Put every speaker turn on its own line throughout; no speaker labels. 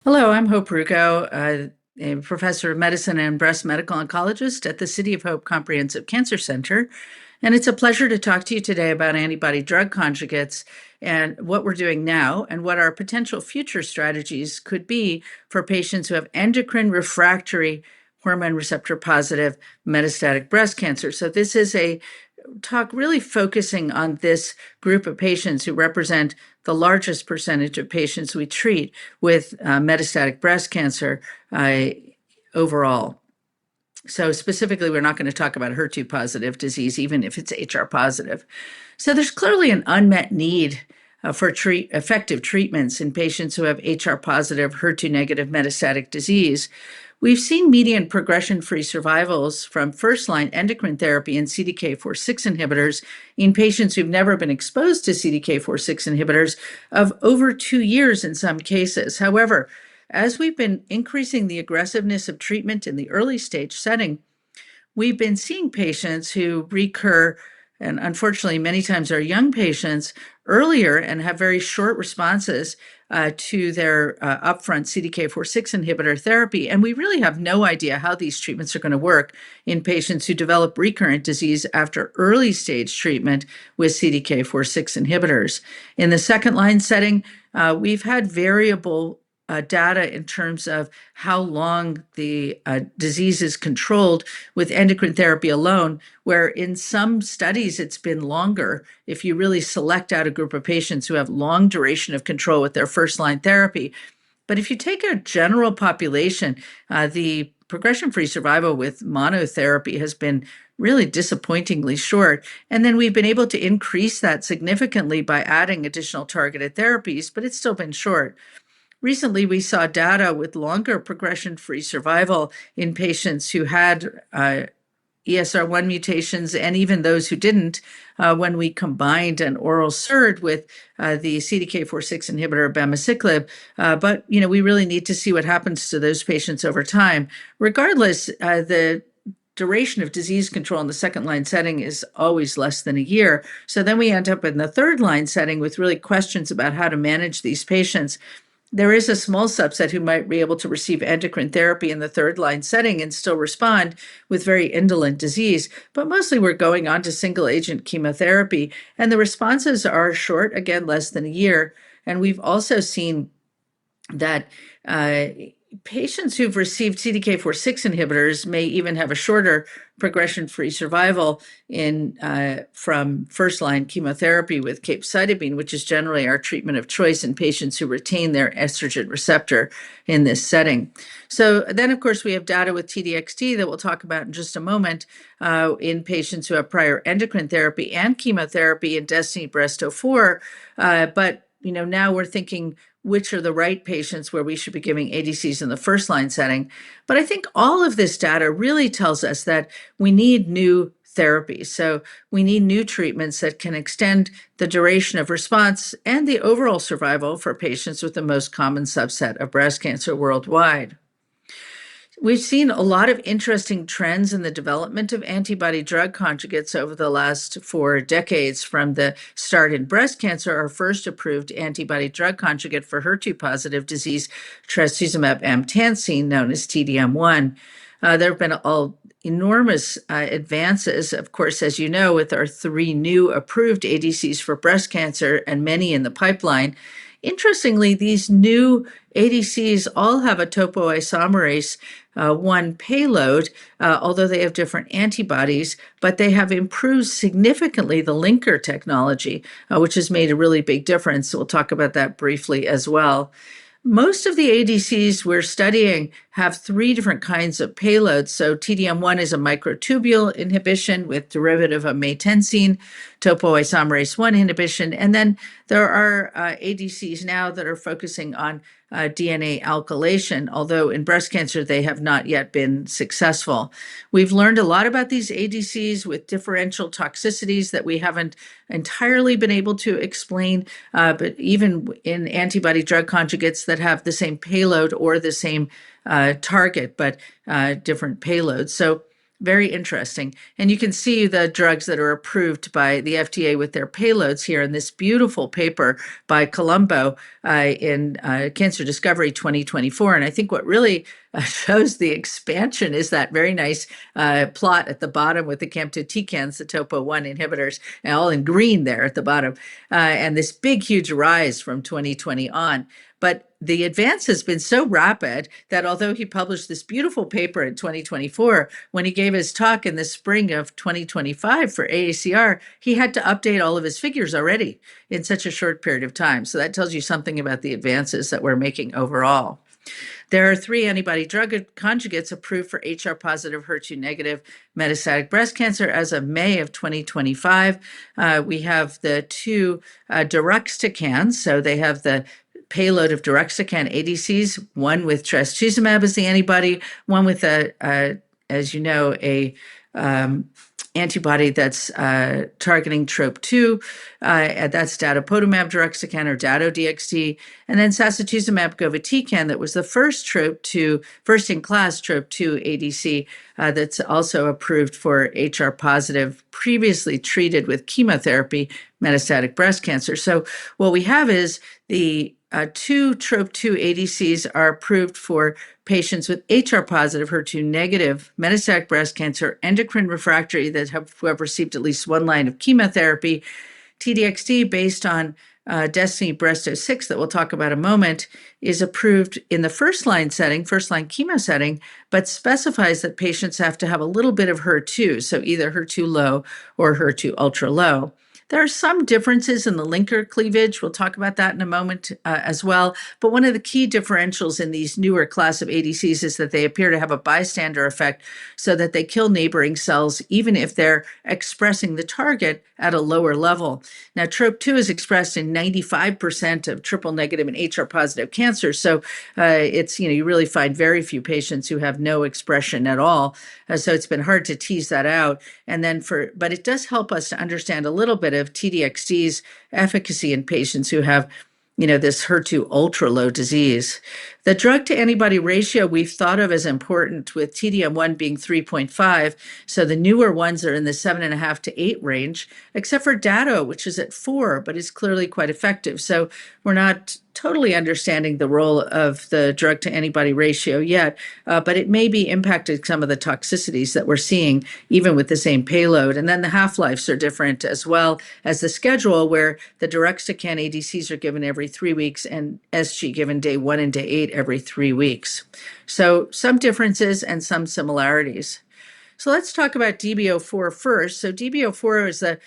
Hello, I'm Hope Rugo, a professor of medicine and breast medical oncologist at the City of Hope Comprehensive Cancer Center. And it's a pleasure to talk to you today about antibody drug conjugates and what we're doing now and what our potential future strategies could be for patients who have endocrine refractory hormone receptor positive metastatic breast cancer. So this is a talk really focusing on this group of patients who represent the largest percentage of patients we treat with metastatic breast cancer overall. So specifically, we're not going to talk about HER2 positive disease, even if it's HR positive. So there's clearly an unmet need for effective treatments in patients who have HR positive, HER2 negative metastatic disease. We've seen median progression-free survivals from first-line endocrine therapy and CDK4/6 inhibitors in patients who've never been exposed to CDK4/6 inhibitors of over 2 years in some cases. However, as we've been increasing the aggressiveness of treatment in the early stage setting, we've been seeing patients who recur, and unfortunately, many times are young patients, earlier and have very short responses to their upfront CDK4/6 inhibitor therapy. And we really have no idea how these treatments are going to work in patients who develop recurrent disease after early stage treatment with CDK4/6 inhibitors. In the second line setting, we've had variable data in terms of how long the disease is controlled with endocrine therapy alone, where in some studies it's been longer if you really select out a group of patients who have long duration of control with their first line therapy. But if you take a general population, the progression-free survival with monotherapy has been really disappointingly short. And then we've been able to increase that significantly by adding additional targeted therapies, but it's still been short. Recently, we saw data with longer progression-free survival in patients who had ESR1 mutations and even those who didn't when we combined an oral SERD with the CDK4/6 inhibitor abemaciclib. But, we really need to see what happens to those patients over time. Regardless, the duration of disease control in the second line setting is always less than a year. So then we end up in the third line setting with really questions about how to manage these patients. There is a small subset who might be able to receive endocrine therapy in the third line setting and still respond with very indolent disease. But mostly we're going on to single agent chemotherapy, and the responses are short, again, less than a year. And we've also seen that patients who've received CDK4/6 inhibitors may even have a shorter progression-free survival from first-line chemotherapy with capecitabine, which is generally our treatment of choice in patients who retain their estrogen receptor in this setting. So then, of course, we have data with T-DXd that we'll talk about in just a moment in patients who have prior endocrine therapy and chemotherapy in DESTINY-Breast04. But now we're thinking, which are the right patients where we should be giving ADCs in the first line setting. But I think all of this data really tells us that we need new therapies. So we need new treatments that can extend the duration of response and the overall survival for patients with the most common subset of breast cancer worldwide. We've seen a lot of interesting trends in the development of antibody-drug conjugates over the last 4 decades. From the start in breast cancer, our first approved antibody-drug conjugate for HER2-positive disease, Trastuzumab emtansine, known as TDM1. There have been enormous advances, of course, as you know, with our 3 new approved ADCs for breast cancer and many in the pipeline. Interestingly, these new ADCs all have a topoisomerase 1 payload, although they have different antibodies, but they have improved significantly the linker technology, which has made a really big difference. We'll talk about that briefly as well. Most of the ADCs we're studying have 3 different kinds of payloads. So TDM1 is a microtubule inhibition with derivative of maytansine, topoisomerase 1 inhibition. And then there are ADCs now that are focusing on DNA alkylation, although in breast cancer they have not yet been successful. We've learned a lot about these ADCs with differential toxicities that we haven't entirely been able to explain, but even in antibody-drug conjugates that have the same payload or the same target, but different payloads. So Very interesting. And you can see the drugs that are approved by the FDA with their payloads here in this beautiful paper by Colombo in Cancer Discovery 2024. And I think what really shows the expansion is that very nice plot at the bottom with the camptothecans, the topo-1 inhibitors, all in green there at the bottom, and this big, huge rise from 2020 on. But the advance has been so rapid that although he published this beautiful paper in 2024, when he gave his talk in the spring of 2025 for AACR, he had to update all of his figures already in such a short period of time. So that tells you something about the advances that we're making overall. There are 3 antibody-drug conjugates approved for HR-positive, HER2-negative metastatic breast cancer as of May of 2025. We have the 2 deruxtecans, so they have the payload of deruxtecan ADCs, one with trastuzumab as the antibody, one with as you know, a antibody that's targeting TROP2, that's Datopotamab deruxtecan or Dato-DXd, and then Sacituzumab govitecan that was the first first-in-class TROP2 ADC that's also approved for HR-positive, previously treated with chemotherapy metastatic breast cancer. So what we have is the 2 TROP2 ADCs are approved for patients with HR-positive, HER2-negative metastatic breast cancer, endocrine refractory who have received at least 1 line of chemotherapy. T-DXd, based on DESTINY-Breast06 that we'll talk about in a moment, is approved in the first-line chemo setting, but specifies that patients have to have a little bit of HER2, so either HER2-low or HER2-ultralow. There are some differences in the linker cleavage. We'll talk about that in a moment as well. But one of the key differentials in these newer class of ADCs is that they appear to have a bystander effect so that they kill neighboring cells even if they're expressing the target at a lower level. Now, TROP2 is expressed in 95% of triple-negative and HR-positive cancers. So it's, you really find very few patients who have no expression at all. So it's been hard to tease that out. But it does help us to understand a little bit of T-DXd's efficacy in patients who have, this HER2-ultralow disease. The drug-to-antibody ratio we've thought of as important, with TDM1 being 3.5, so the newer ones are in the 7.5 to 8 range, except for Dato, which is at 4, but is clearly quite effective. So we're not totally understanding the role of the drug-to-antibody ratio yet, but it may be impacted some of the toxicities that we're seeing, even with the same payload. And then the half-lives are different, as well as the schedule, where the deruxtecan ADCs are given every 3 weeks and SG given day 1 and day 8 every 3 weeks. So some differences and some similarities. So let's talk about DB04 first. So DB04 is the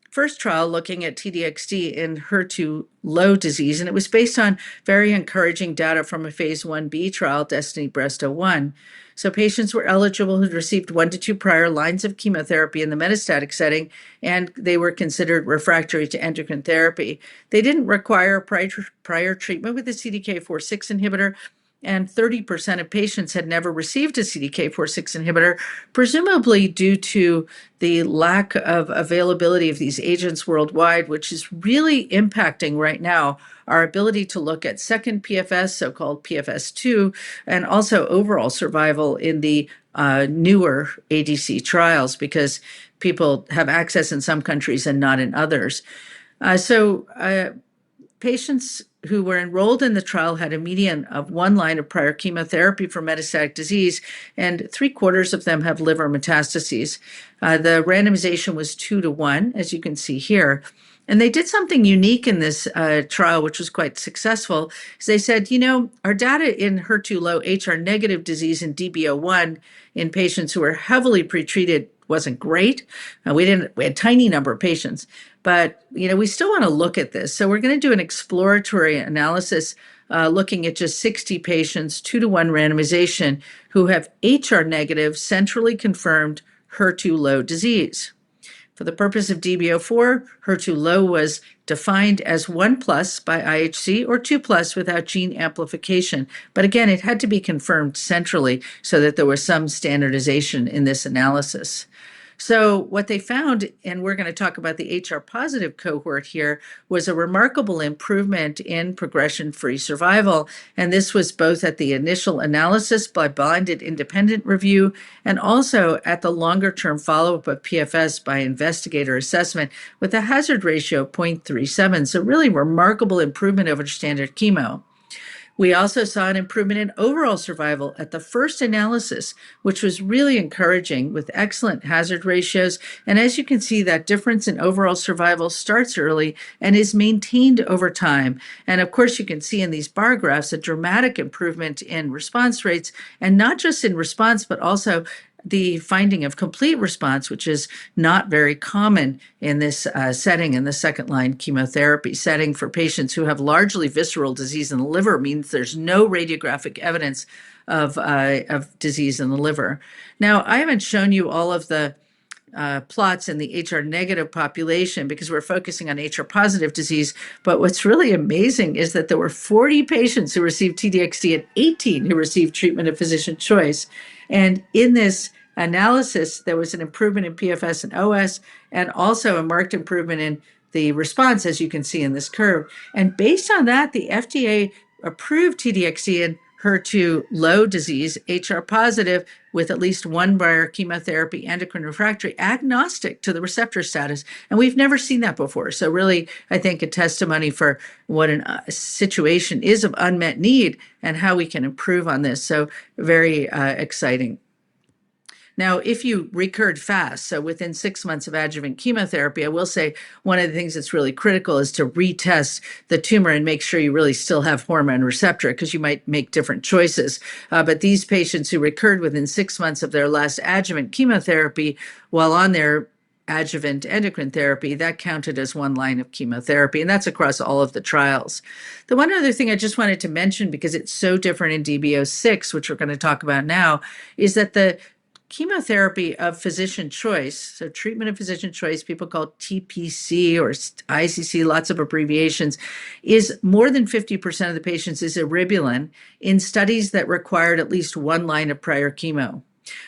first trial looking at T-DXd in HER2-low disease, and it was based on very encouraging data from a phase 1b trial, DESTINY-Breast01. So patients were eligible who'd received 1 to 2 prior lines of chemotherapy in the metastatic setting, and they were considered refractory to endocrine therapy. They didn't require prior treatment with a CDK4/6 inhibitor, and 30% of patients had never received a CDK4/6 inhibitor, presumably due to the lack of availability of these agents worldwide, which is really impacting right now our ability to look at second PFS, so-called PFS2, and also overall survival in the newer ADC trials, because people have access in some countries and not in others. Patients who were enrolled in the trial had a median of 1 line of prior chemotherapy for metastatic disease, and 3/4 of them have liver metastases. The randomization was 2 to 1, as you can see here. And they did something unique in this trial, which was quite successful. Is they said, our data in HER2-low HR-negative disease in DB01 in patients who were heavily pretreated wasn't great. We had a tiny number of patients, but we still want to look at this. So we're going to do an exploratory analysis looking at just 60 patients, 2 to 1 randomization, who have HR-negative, centrally confirmed HER2-low disease. For the purpose of DB04, HER2-low was defined as 1+ by IHC or 2+ without gene amplification. But again, it had to be confirmed centrally so that there was some standardization in this analysis. So what they found, and we're going to talk about the HR positive cohort here, was a remarkable improvement in progression-free survival. And this was both at the initial analysis by blinded independent review and also at the longer-term follow-up of PFS by investigator assessment with a hazard ratio of 0.37. So really remarkable improvement over standard chemo. We also saw an improvement in overall survival at the first analysis, which was really encouraging with excellent hazard ratios. And as you can see, that difference in overall survival starts early and is maintained over time. And of course, you can see in these bar graphs a dramatic improvement in response rates, and not just in response, but also the finding of complete response, which is not very common in this setting, in the second-line chemotherapy setting for patients who have largely visceral disease in the liver, means there's no radiographic evidence of disease in the liver. Now, I haven't shown you all of the plots in the HR negative population because we're focusing on HR positive disease. But what's really amazing is that there were 40 patients who received TDXD and 18 who received treatment of physician choice. And in this analysis, there was an improvement in PFS and OS, and also a marked improvement in the response, as you can see in this curve. And based on that, the FDA approved TDXD in HER2-low disease, HR positive, with at least one prior chemotherapy, endocrine refractory, agnostic to the receptor status. And we've never seen that before. So really, I think a testimony for what a situation is of unmet need and how we can improve on this. So very exciting. Now, if you recurred fast, so within 6 months of adjuvant chemotherapy, I will say one of the things that's really critical is to retest the tumor and make sure you really still have hormone receptor, because you might make different choices. But these patients who recurred within 6 months of their last adjuvant chemotherapy while on their adjuvant endocrine therapy, that counted as one line of chemotherapy, and that's across all of the trials. The one other thing I just wanted to mention, because it's so different in DB06, which we're going to talk about now, is that the chemotherapy of physician choice, so treatment of physician choice, people call TPC or ICC, lots of abbreviations, is more than 50% of the patients is eribulin in studies that required at least one line of prior chemo.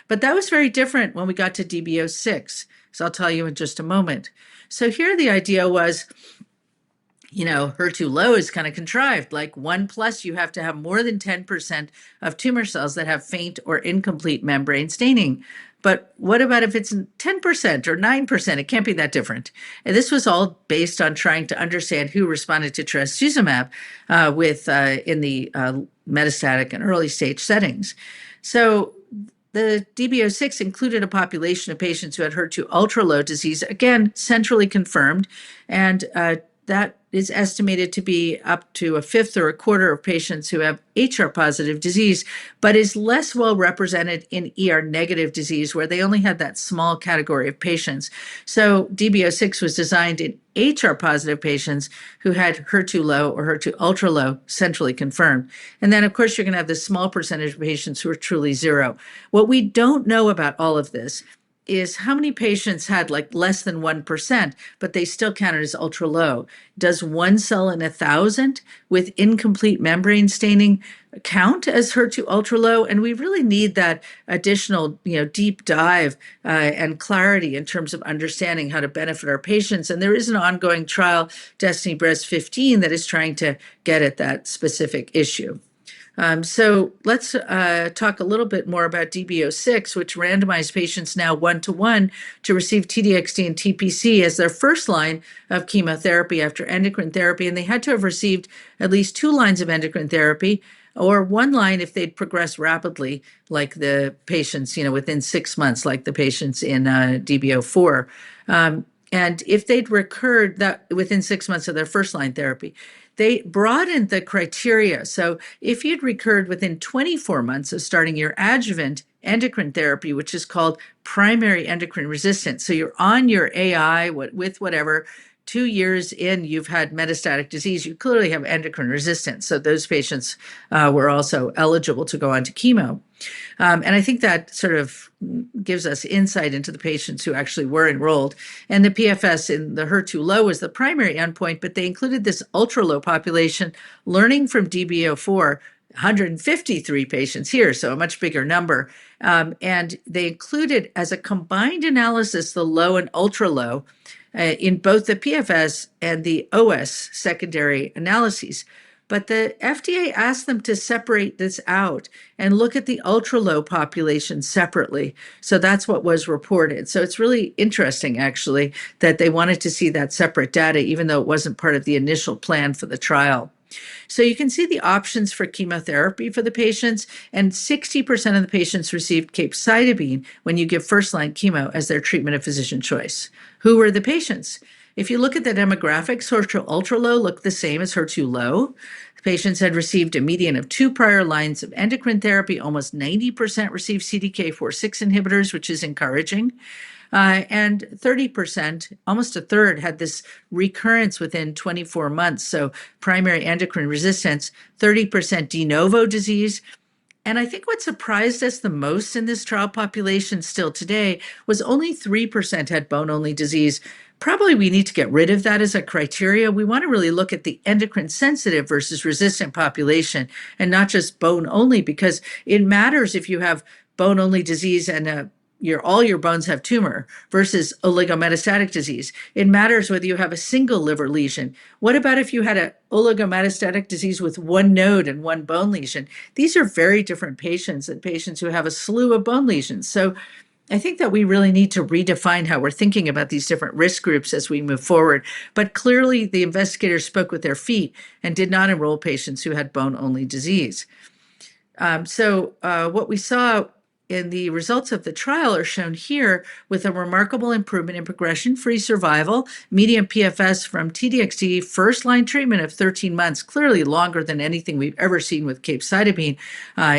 But that was very different when we got to DB06, so I'll tell you in just a moment. So here the idea was, HER2-low is kind of contrived. Like 1+, you have to have more than 10% of tumor cells that have faint or incomplete membrane staining. But what about if it's 10% or 9%? It can't be that different. And this was all based on trying to understand who responded to Trastuzumab in the metastatic and early stage settings. So the DB06 included a population of patients who had HER2-ultralow disease, again, centrally confirmed, and that is estimated to be up to a fifth or a quarter of patients who have HR positive disease, but is less well represented in ER negative disease, where they only had that small category of patients. So DB06 was designed in HR positive patients who had HER2-low or HER2-ultralow centrally confirmed. And then, of course, you're going to have this small percentage of patients who are truly zero. What we don't know about all of this is how many patients had like less than 1%, but they still counted as ultra low. Does 1 cell in 1,000 with incomplete membrane staining count as HER2 ultra low? And we really need that additional, deep dive and clarity in terms of understanding how to benefit our patients. And there is an ongoing trial, Destiny Breast 15, that is trying to get at that specific issue. So let's talk a little bit more about DB06, which randomized patients now 1-to-1 to receive TDXD and TPC as their first line of chemotherapy after endocrine therapy. And they had to have received at least 2 lines of endocrine therapy or 1 line if they'd progressed rapidly, like the patients, within 6 months, like the patients in DB04. And if they'd recurred that within 6 months of their first line therapy, they broadened the criteria. So if you'd recurred within 24 months of starting your adjuvant endocrine therapy, which is called primary endocrine-resistant, so you're on your AI with whatever, 2 years in, you've had metastatic disease, you clearly have endocrine resistance. So those patients were also eligible to go on to chemo. And I think that sort of gives us insight into the patients who actually were enrolled. And the PFS in the HER2-low was the primary endpoint, but they included this ultra-low population learning from DB04 153 patients here, so a much bigger number. And they included as a combined analysis the low and ultra low in both the PFS and the OS secondary analyses. But the FDA asked them to separate this out and look at the ultra low population separately. So that's what was reported. So it's really interesting, actually, that they wanted to see that separate data, even though it wasn't part of the initial plan for the trial. So you can see the options for chemotherapy for the patients, and 60% of the patients received capecitabine when you give first-line chemo as their treatment of physician choice. Who were the patients? If you look at the demographics, HER2-ultralow looked the same as HER2-low. The patients had received a median of 2 prior lines of endocrine therapy. Almost 90% received CDK4/6 inhibitors, which is encouraging. And 30%, almost a third, had this recurrence within 24 months. So primary endocrine resistance, 30% de novo disease. And I think what surprised us the most in this trial population still today was only 3% had bone-only disease. Probably we need to get rid of that as a criteria. We want to really look at the endocrine sensitive versus resistant population and not just bone-only, because it matters if you have bone-only disease and all your bones have tumor versus oligometastatic disease. It matters whether you have a single liver lesion. What about if you had an oligometastatic disease with one node and one bone lesion? These are very different patients than patients who have a slew of bone lesions. So I think that we really need to redefine how we're thinking about these different risk groups as we move forward. But clearly the investigators spoke with their feet and did not enroll patients who had bone-only disease. What we saw in the results of the trial are shown here with a remarkable improvement in progression-free survival, median PFS from T-DXd first-line treatment of 13 months, clearly longer than anything we've ever seen with capecitabine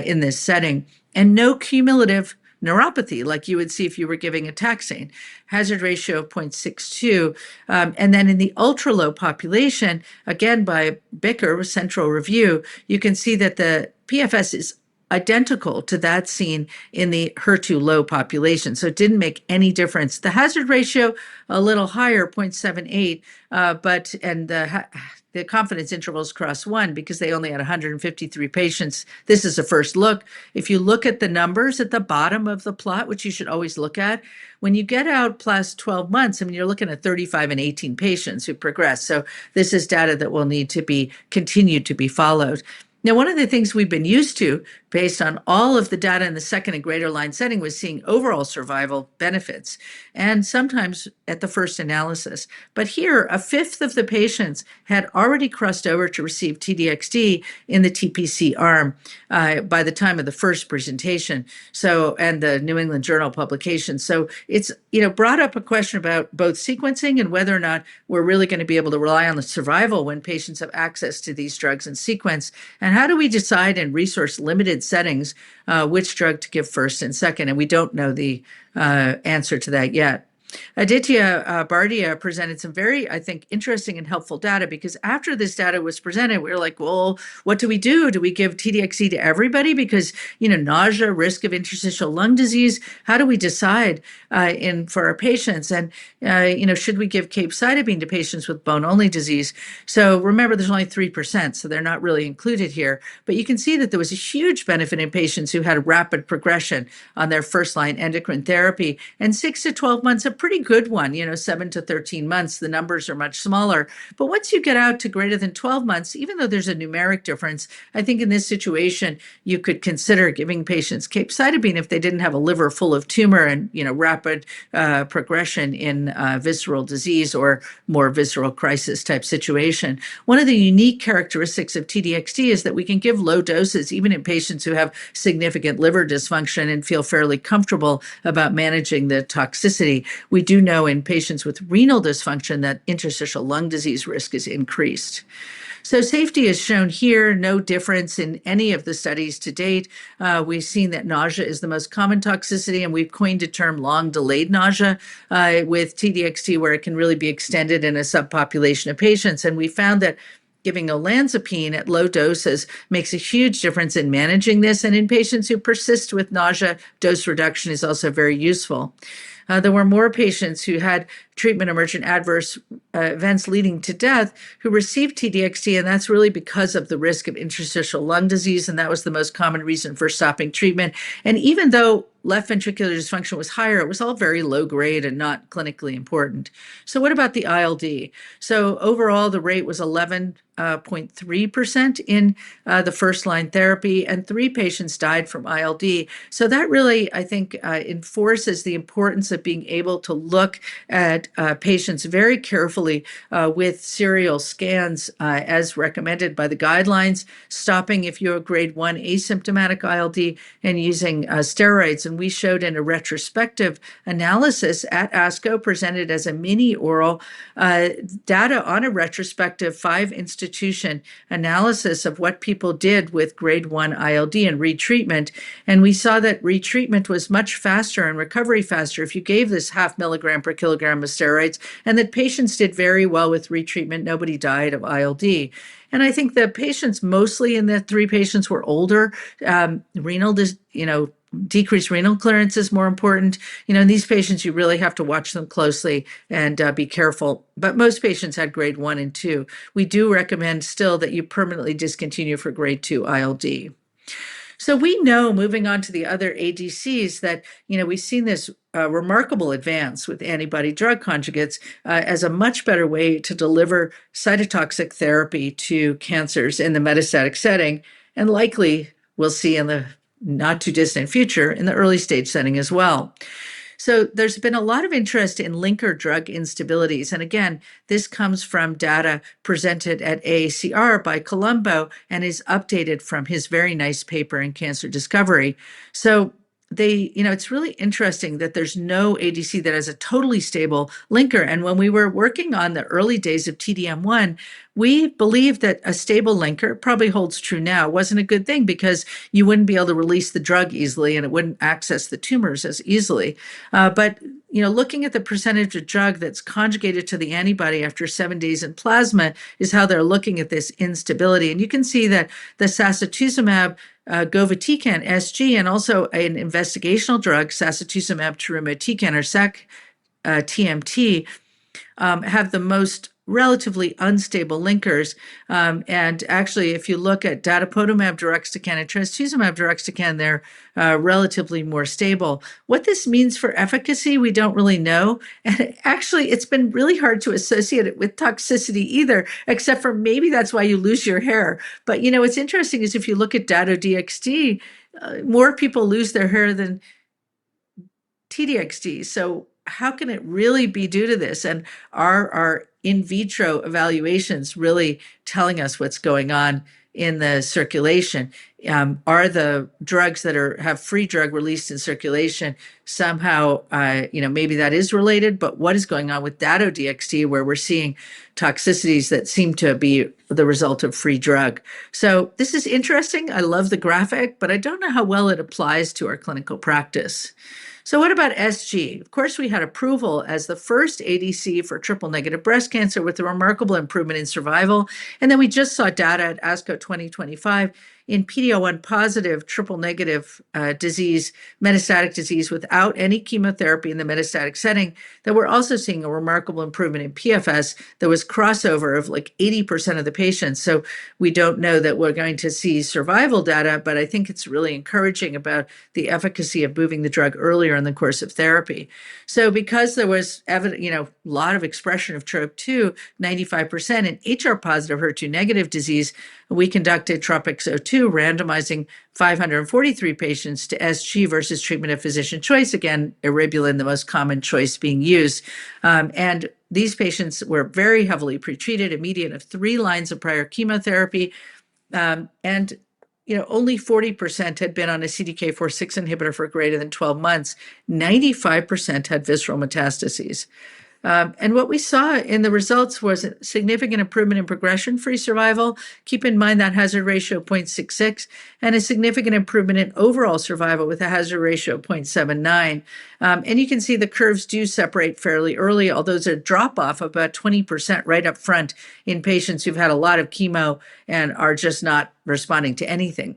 in this setting, and no cumulative neuropathy like you would see if you were giving a taxane, hazard ratio of 0.62. And then in the ultra-low population, again by BICR, central review, you can see that the PFS is identical to that seen in the HER2-low population. So it didn't make any difference. The hazard ratio, a little higher, 0.78, and the confidence intervals cross 1 because they only had 153 patients. This is a first look. If you look at the numbers at the bottom of the plot, which you should always look at, when you get out past 12 months, I mean, you're looking at 35 and 18 patients who progress. So this is data that will need to be continued to be followed. Now, one of the things we've been used to, based on all of the data in the second and greater line setting, was seeing overall survival benefits, and sometimes at the first analysis. But here, a fifth of the patients had already crossed over to receive T-DXd in the TPC arm by the time of the first presentation, and the New England Journal publication. So it's brought up a question about both sequencing and whether or not we're really going to be able to rely on the survival when patients have access to these drugs in sequence. And how do we decide in resource-limited settings which drug to give first and second? And we don't know the answer to that yet. Aditya Bardia presented some very, I think, interesting and helpful data, because after this data was presented, we were like, well, what do we do? Do we give T-DXd to everybody? Because, nausea, risk of interstitial lung disease, how do we decide for our patients? And, should we give capecitabine to patients with bone-only disease? So remember, there's only 3%, so they're not really included here. But you can see that there was a huge benefit in patients who had rapid progression on their first-line endocrine therapy, and 6 to 12 months of pretty good one, 7 to 13 months, the numbers are much smaller. But once you get out to greater than 12 months, even though there's a numeric difference, I think in this situation, you could consider giving patients capecitabine if they didn't have a liver full of tumor and, rapid progression in visceral disease or more visceral crisis type situation. One of the unique characteristics of T-DXd is that we can give low doses even in patients who have significant liver dysfunction and feel fairly comfortable about managing the toxicity. We do know in patients with renal dysfunction that interstitial lung disease risk is increased. So safety is shown here, no difference in any of the studies to date. We've seen that nausea is the most common toxicity, and we've coined a term long-delayed nausea with T-DXd, where it can really be extended in a subpopulation of patients. And we found that giving olanzapine at low doses makes a huge difference in managing this. And in patients who persist with nausea, dose reduction is also very useful. There were more patients who had treatment emergent adverse events leading to death who received T-DXd, and that's really because of the risk of interstitial lung disease, and that was the most common reason for stopping treatment. And even though left ventricular dysfunction was higher, it was all very low grade and not clinically important. So what about the ILD? So overall, the rate was 11.3% in the first-line therapy, and 3 patients died from ILD. So that really, I think, enforces the importance of being able to look at patients very carefully with serial scans as recommended by the guidelines, stopping if you're a grade 1 asymptomatic ILD and using steroids. And we showed in a retrospective analysis at ASCO presented as a mini oral data on a retrospective 5-institution analysis of what people did with grade 1 ILD and retreatment. And we saw that retreatment was much faster and recovery faster if you gave this 0.5 milligram per kilogram of steroids, and that patients did very well with retreatment. Nobody died of ILD. And I think the patients, mostly in the 3 patients, were older. Decreased renal clearance is more important. In these patients, you really have to watch them closely and be careful. But most patients had grade 1 and 2. We do recommend still that you permanently discontinue for grade 2 ILD. So we know, moving on to the other ADCs, that we've seen this remarkable advance with antibody-drug conjugates as a much better way to deliver cytotoxic therapy to cancers in the metastatic setting, and likely we'll see in the not too distant future in the early stage setting as well. So there's been a lot of interest in linker drug instabilities. And again, this comes from data presented at AACR by Colombo and is updated from his very nice paper in Cancer Discovery. So it's really interesting that there's no ADC that has a totally stable linker. And when we were working on the early days of TDM1, we believed that a stable linker, probably holds true now, wasn't a good thing because you wouldn't be able to release the drug easily and it wouldn't access the tumors as easily. But looking at the percentage of drug that's conjugated to the antibody after 7 days in plasma is how they're looking at this instability. And you can see that the Sacituzumab, govitecan SG, and also an investigational drug, Sacituzumab tirumotecan or TMT, have the most relatively unstable linkers. And actually, if you look at Datopotamab deruxtecan and Trastuzumab deruxtecan, they're relatively more stable. What this means for efficacy, we don't really know. And actually, it's been really hard to associate it with toxicity either, except for maybe that's why you lose your hair. But what's interesting is if you look at Dato-DXd, more people lose their hair than T-DXd. So how can it really be due to this? And are our in vitro evaluations really telling us what's going on in the circulation? Are the drugs that have free drug released in circulation somehow, maybe that is related, but what is going on with Dato-DXd where we're seeing toxicities that seem to be the result of free drug? So this is interesting. I love the graphic, but I don't know how well it applies to our clinical practice. So what about SG? Of course, we had approval as the first ADC for triple-negative breast cancer with a remarkable improvement in survival. And then we just saw data at ASCO 2025 in PD-L1 positive triple-negative disease, metastatic disease without any chemotherapy in the metastatic setting, that we're also seeing a remarkable improvement in PFS. There was crossover of like 80% of the patients. So we don't know that we're going to see survival data, but I think it's really encouraging about the efficacy of moving the drug earlier in the course of therapy. So because there was a lot of expression of TROP2, 95% in HR-positive HER2-negative disease, we conducted TROPiCS-02, randomizing 543 patients to SG versus treatment of physician choice. Again, eribulin, the most common choice being used. And these patients were very heavily pretreated, a median of 3 lines of prior chemotherapy. And only 40% had been on a CDK4/6 inhibitor for greater than 12 months. 95% had visceral metastases. And what we saw in the results was a significant improvement in progression-free survival. Keep in mind that hazard ratio of 0.66 and a significant improvement in overall survival with a hazard ratio of 0.79. And you can see the curves do separate fairly early, although there's a drop-off of about 20% right up front in patients who've had a lot of chemo and are just not responding to anything.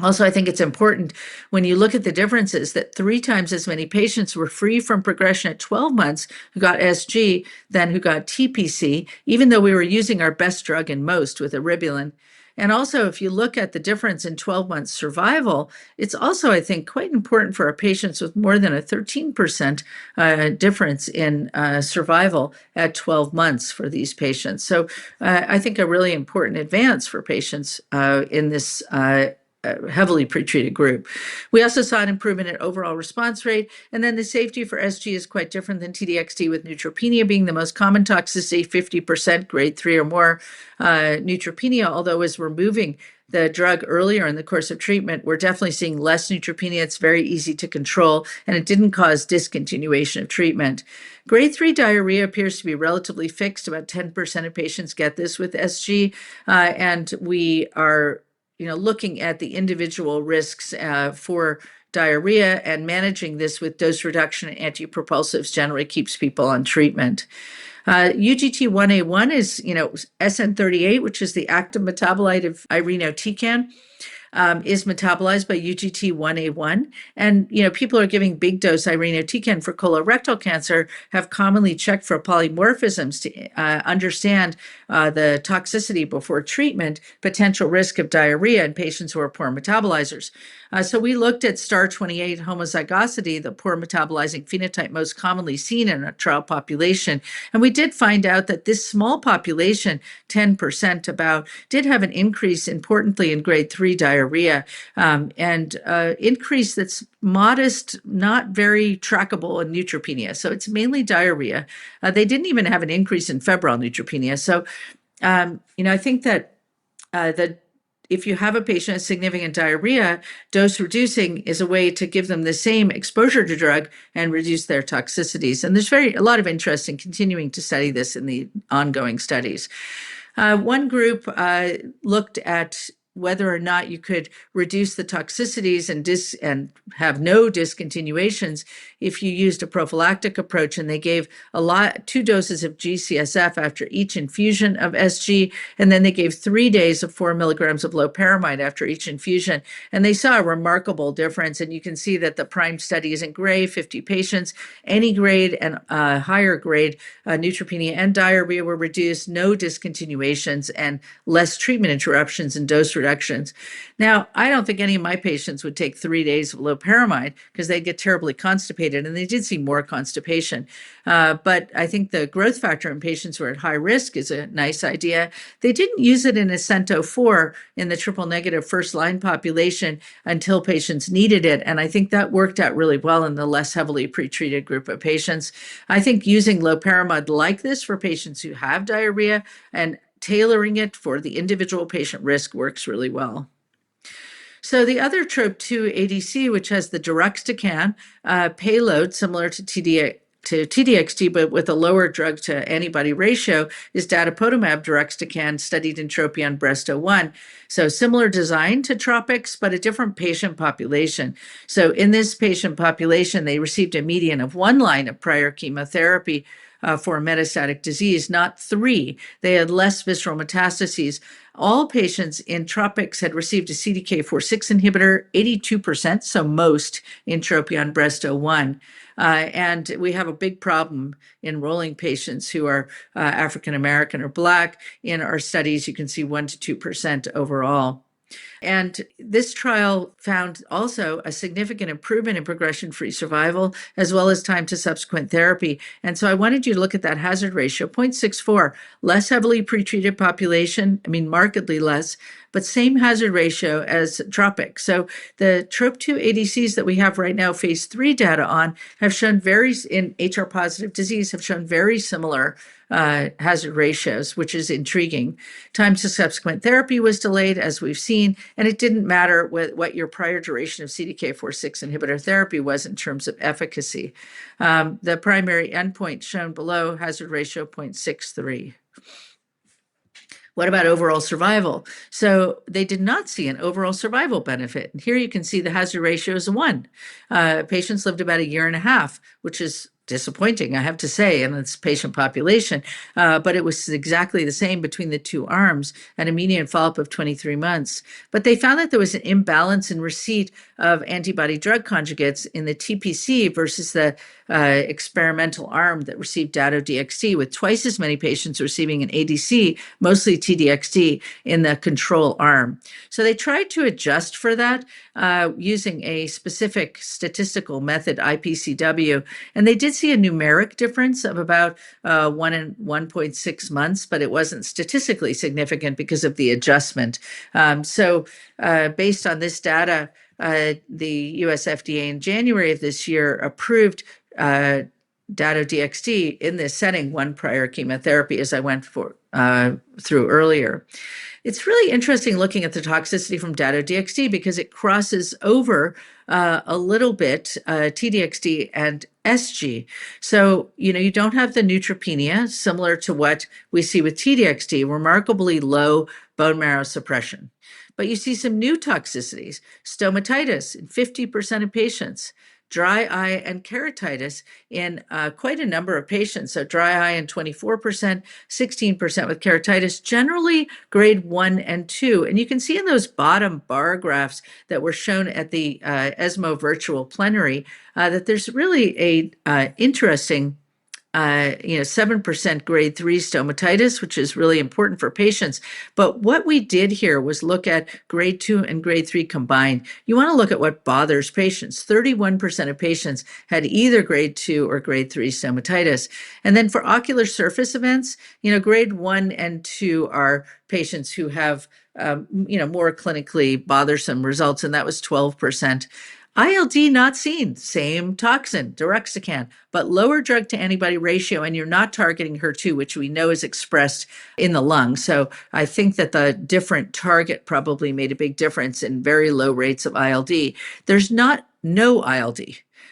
Also, I think it's important when you look at the differences that 3 times as many patients were free from progression at 12 months who got SG than who got TPC, even though we were using our best drug in most with eribulin. And also, if you look at the difference in 12 months survival, it's also, I think, quite important for our patients with more than a 13% difference in survival at 12 months for these patients. So I think a really important advance for patients in this heavily pretreated group. We also saw an improvement in overall response rate, and then the safety for SG is quite different than TDXT, with neutropenia being the most common toxicity, 50% grade 3 or more neutropenia, although as we're moving the drug earlier in the course of treatment, we're definitely seeing less neutropenia. It's very easy to control, and it didn't cause discontinuation of treatment. Grade 3 diarrhea appears to be relatively fixed. About 10% of patients get this with SG, and we are looking at the individual risks for diarrhea, and managing this with dose reduction and antipropulsives generally keeps people on treatment. UGT1A1 is, SN38, which is the active metabolite of irinotecan, is metabolized by UGT1A1. And, people are giving big dose irinotecan for colorectal cancer have commonly checked for polymorphisms to understand the toxicity before treatment, potential risk of diarrhea in patients who are poor metabolizers. So we looked at STAR28 homozygosity, the poor metabolizing phenotype most commonly seen in a trial population. And we did find out that this small population, 10% about, did have an increase, importantly, in grade 3 diarrhea, and increase that's modest, not very trackable in neutropenia. So it's mainly diarrhea. They didn't even have an increase in febrile neutropenia. So, I think that if you have a patient with significant diarrhea, dose reducing is a way to give them the same exposure to drug and reduce their toxicities. And there's a lot of interest in continuing to study this in the ongoing studies. One group looked at whether or not you could reduce the toxicities and have no discontinuations if you used a prophylactic approach. And they gave 2 doses of G-CSF after each infusion of SG, and then they gave 3 days of 4 milligrams of loperamide after each infusion. And they saw a remarkable difference. And you can see that the PRIME study is in gray, 50 patients, any grade and higher grade neutropenia and diarrhea were reduced, no discontinuations, and less treatment interruptions and dose reductions. Now, I don't think any of my patients would take 3 days of loperamide because they'd get terribly constipated, and they did see more constipation. But I think the growth factor in patients who are at high risk is a nice idea. They didn't use it in Ascento 4 in the triple negative first line population until patients needed it, and I think that worked out really well in the less heavily pretreated group of patients. I think using loperamide like this for patients who have diarrhea and tailoring it for the individual patient risk works really well. So the other TROP2 ADC, which has the deruxtecan payload similar to TDXT, but with a lower drug to antibody ratio, is Datopotamab deruxtecan, studied in TROPION-Breast01. So similar design to TROPiCS, but a different patient population. So in this patient population, they received a median of 1 line of prior chemotherapy for metastatic disease, not 3. They had less visceral metastases. All patients in TROPiCS had received a CDK4/6 inhibitor, 82%, so most in TROPION-Breast01. And we have a big problem enrolling patients who are African American or Black. In our studies, you can see 1 to 2% overall. And this trial found also a significant improvement in progression-free survival, as well as time to subsequent therapy. And so I wanted you to look at that hazard ratio, 0.64, less heavily pretreated population, markedly less, but same hazard ratio as TROPiCS. So the TROP2 ADCs that we have right now, phase 3 data on, have shown in HR-positive disease, have shown very similar hazard ratios, which is intriguing. Time to subsequent therapy was delayed, as we've seen, and it didn't matter what your prior duration of CDK4/6 inhibitor therapy was in terms of efficacy. The primary endpoint shown below, hazard ratio 0.63. What about overall survival? So they did not see an overall survival benefit. And here you can see the hazard ratio is 1. Patients lived about 1.5 years, which is disappointing, I have to say, in this patient population, but it was exactly the same between the two arms at a median follow-up of 23 months. But they found that there was an imbalance in receipt of antibody-drug conjugates in the TPC versus the experimental arm that received Dato-DXd, with twice as many patients receiving an ADC, mostly TDXd, in the control arm. So they tried to adjust for that using a specific statistical method, IPCW, and they did see a numeric difference of about 1 and 1.6 months, but it wasn't statistically significant because of the adjustment. So based on this data, the US FDA in January of this year approved Dato-DXd in this setting, one prior chemotherapy, as I went through earlier. It's really interesting looking at the toxicity from Dato-DXd because it crosses over a little bit TDXd and SG. So, you don't have the neutropenia, similar to what we see with TDXd, remarkably low bone marrow suppression. But you see some new toxicities, stomatitis in 50% of patients, dry eye and keratitis in quite a number of patients. So dry eye in 24%, 16% with keratitis, generally grade 1 and 2. And you can see in those bottom bar graphs that were shown at the ESMO virtual plenary that there's really a interesting 7% grade 3 stomatitis, which is really important for patients. But what we did here was look at grade 2 and grade 3 combined. You want to look at what bothers patients. 31% of patients had either grade 2 or grade 3 stomatitis. And then for ocular surface events, grade 1 and 2 are patients who have, more clinically bothersome results, and that was 12%. ILD not seen, same toxin, deruxtecan, but lower drug to antibody ratio, and you're not targeting HER2, which we know is expressed in the lung. So I think that the different target probably made a big difference in very low rates of ILD. There's no ILD.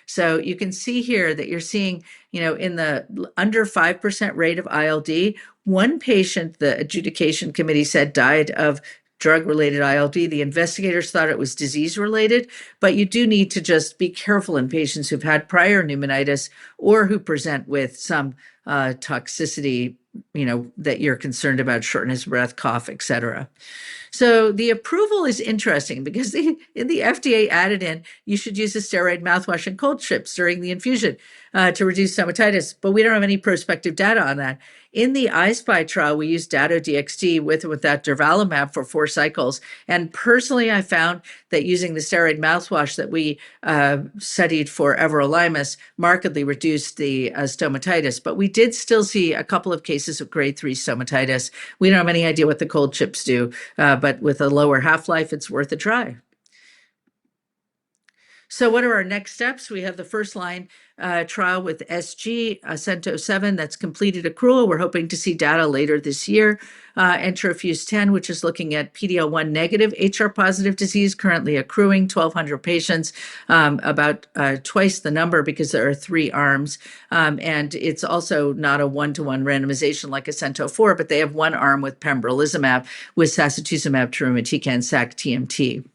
So you can see here that you're seeing, in the under 5% rate of ILD, one patient, the adjudication committee said, died of drug-related ILD. The investigators thought it was disease-related, but you do need to just be careful in patients who've had prior pneumonitis or who present with some toxicity, that you're concerned about, shortness of breath, cough, etc. So the approval is interesting because the FDA added in, you should use a steroid mouthwash and cold chips during the infusion to reduce stomatitis, but we don't have any prospective data on that. In the I-SPY trial, we used Dato-DXd with or without durvalumab for 4 cycles. And personally, I found that using the steroid mouthwash that we studied for everolimus markedly reduced the stomatitis. But we did still see a couple of cases of grade 3 stomatitis. We don't have any idea what the cold chips do, but with a lower half-life, it's worth a try. So what are our next steps? We have the first-line trial with SG, CENTO-7, that's completed accrual. We're hoping to see data later this year. Enterofuse-10, which is looking at PD-L1 negative HR-positive disease, currently accruing 1,200 patients, about twice the number because there are 3 arms. And it's also not a one-to-one randomization like a CENTO-4, but they have one arm with pembrolizumab with Sacituzumab, deruxtecan, sac-TMT.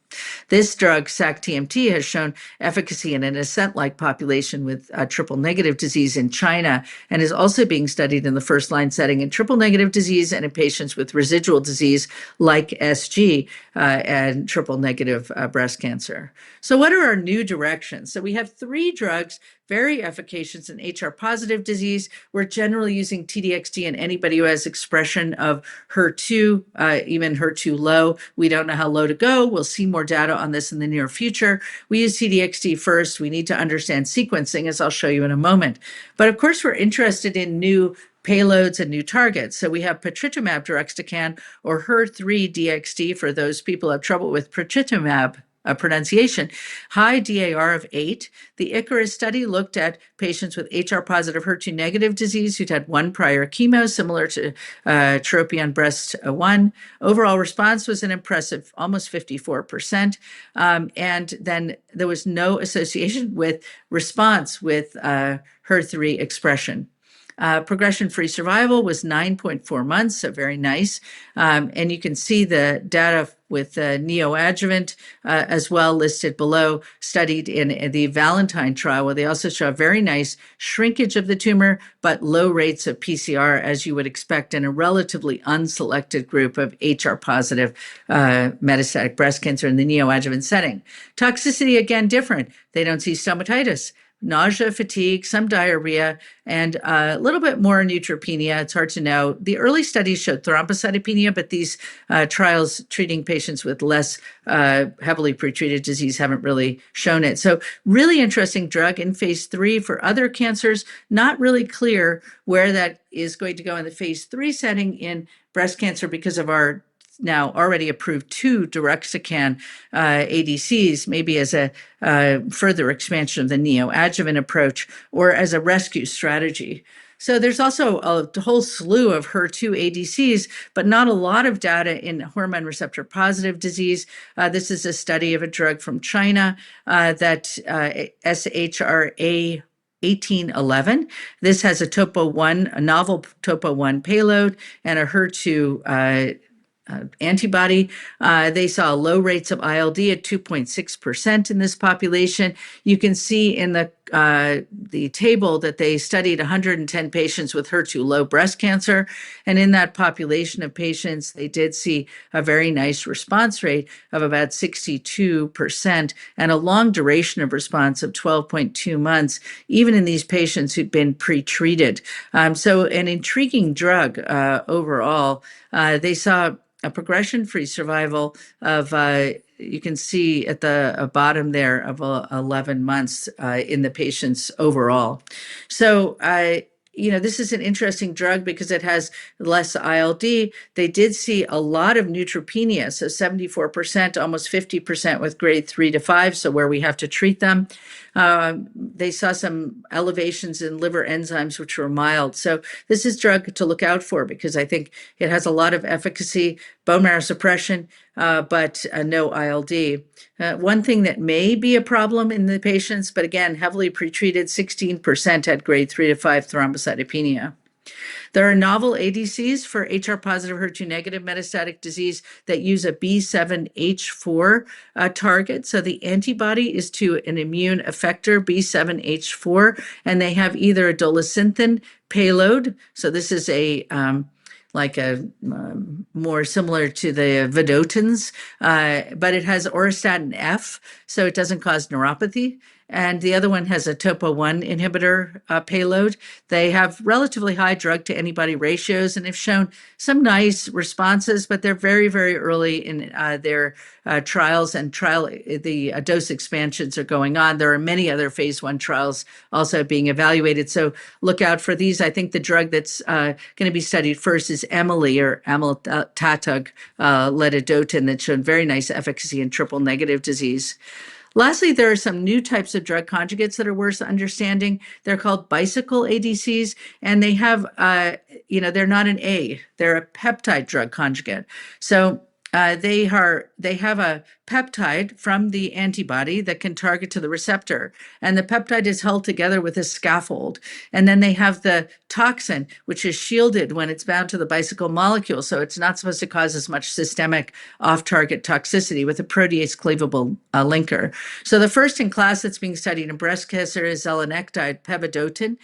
This drug, sac-TMT, has shown efficacy in an Ascent-like population with triple-negative disease in China and is also being studied in the first-line setting in triple-negative disease and in patients with residual disease like SG and triple-negative breast cancer. So what are our new directions? So we have 3 drugs very efficacious in HR-positive disease. We're generally using TDXd in anybody who has expression of HER2, even HER2-low. We don't know how low to go. We'll see more data on this in the near future. We use TDXd first. We need to understand sequencing, as I'll show you in a moment. But of course, we're interested in new payloads and new targets. So we have patritumab deruxtecan or HER3-DXd for those people who have trouble with patritumab pronunciation, high DAR of 8. The Icarus study looked at patients with HR-positive HER2-negative disease who'd had 1 prior chemo, similar to TROPION-Breast1. Overall response was an impressive almost 54%. And then there was no association with response with HER3 expression. Progression-free survival was 9.4 months, so very nice. And you can see the data with neoadjuvant as well listed below, studied in the Valentine trial, where they also show a very nice shrinkage of the tumor, but low rates of PCR, as you would expect in a relatively unselected group of HR-positive metastatic breast cancer in the neoadjuvant setting. Toxicity, again, different. They don't see stomatitis, nausea, fatigue, some diarrhea, and a little bit more neutropenia. It's hard to know. The early studies showed thrombocytopenia, but these trials treating patients with less heavily pretreated disease haven't really shown it. So really interesting drug in phase 3 for other cancers. Not really clear where that is going to go in the phase 3 setting in breast cancer because of our now already approved 2 deruxtecan ADCs, maybe as a further expansion of the neoadjuvant approach or as a rescue strategy. So there's also a whole slew of HER2 ADCs, but not a lot of data in hormone receptor positive disease. This is a study of a drug from China that SHRA 1811. This has a novel topo 1 payload and a HER2 antibody. They saw low rates of ILD at 2.6% in this population. You can see in the table that they studied 110 patients with HER2-low breast cancer. And in that population of patients, they did see a very nice response rate of about 62% and a long duration of response of 12.2 months, even in these patients who'd been pretreated. So an intriguing drug overall. They saw a progression-free survival of, you can see at the bottom there, of 11 months in the patients overall. So, this is an interesting drug because it has less ILD. They did see a lot of neutropenia, so 74%, almost 50% with grade 3 to 5, so where we have to treat them. They saw some elevations in liver enzymes, which were mild. So this is a drug to look out for because I think it has a lot of efficacy, bone marrow suppression, but no ILD. One thing that may be a problem in the patients, but again, heavily pretreated, 16% had grade 3 to 5 thrombocytopenia. There are novel ADCs for HR-positive, HER2-negative metastatic disease that use a B7H4 target. So the antibody is to an immune effector, B7H4, and they have either a Dolasynthen payload. So this is more similar to the vedotins, but it has auristatin F, so it doesn't cause neuropathy. And the other one has a topo 1 inhibitor payload. They have relatively high drug to antibody ratios and have shown some nice responses, but they're very, very early in their trials, and the dose expansions are going on. There are many other phase 1 trials also being evaluated, so look out for these. I think the drug that's going to be studied first is Emily or amlitetatug ledadotin that showed very nice efficacy in triple negative disease. Lastly, there are some new types of drug conjugates that are worth understanding. They're called bicycle ADCs, and they have, they're not an A, they're a peptide drug conjugate. So they have a peptide from the antibody that can target to the receptor, and the peptide is held together with a scaffold. And then they have the toxin, which is shielded when it's bound to the bicycle molecule, so it's not supposed to cause as much systemic off-target toxicity with a protease cleavable linker. So the first in class that's being studied in breast cancer is zelenectide pevedotin.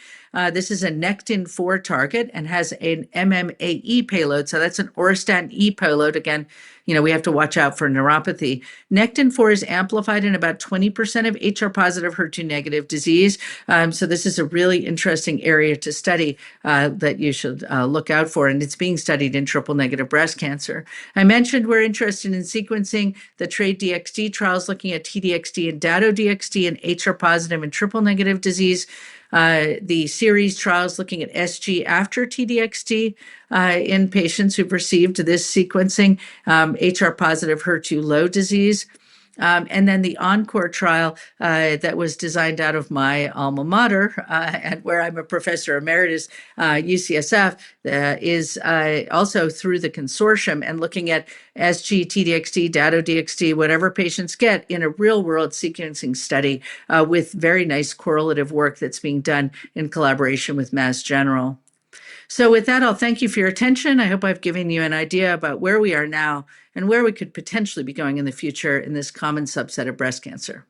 This is a Nectin-4 target and has an MMAE payload, so that's an auristatin E payload. Again, we have to watch out for neuropathy. Nectin-4 is amplified in about 20% of HR-positive, HER2-negative disease. So this is a really interesting area to study that you should look out for, and it's being studied in triple-negative breast cancer. I mentioned we're interested in sequencing the TRADE-DXd trials looking at T-DXd and Dato-DXd in HR-positive and triple-negative disease. The series trials looking at SG after T-DXd in patients who've received this sequencing, HR-positive, HER2-low disease. And then the ENCORE trial that was designed out of my alma mater, and where I'm a professor emeritus, UCSF, is also through the consortium and looking at SG, TDXD, Dato-DXd, whatever patients get in a real-world sequencing study with very nice correlative work that's being done in collaboration with Mass General. So with that, I'll thank you for your attention. I hope I've given you an idea about where we are now and where we could potentially be going in the future in this common subset of breast cancer.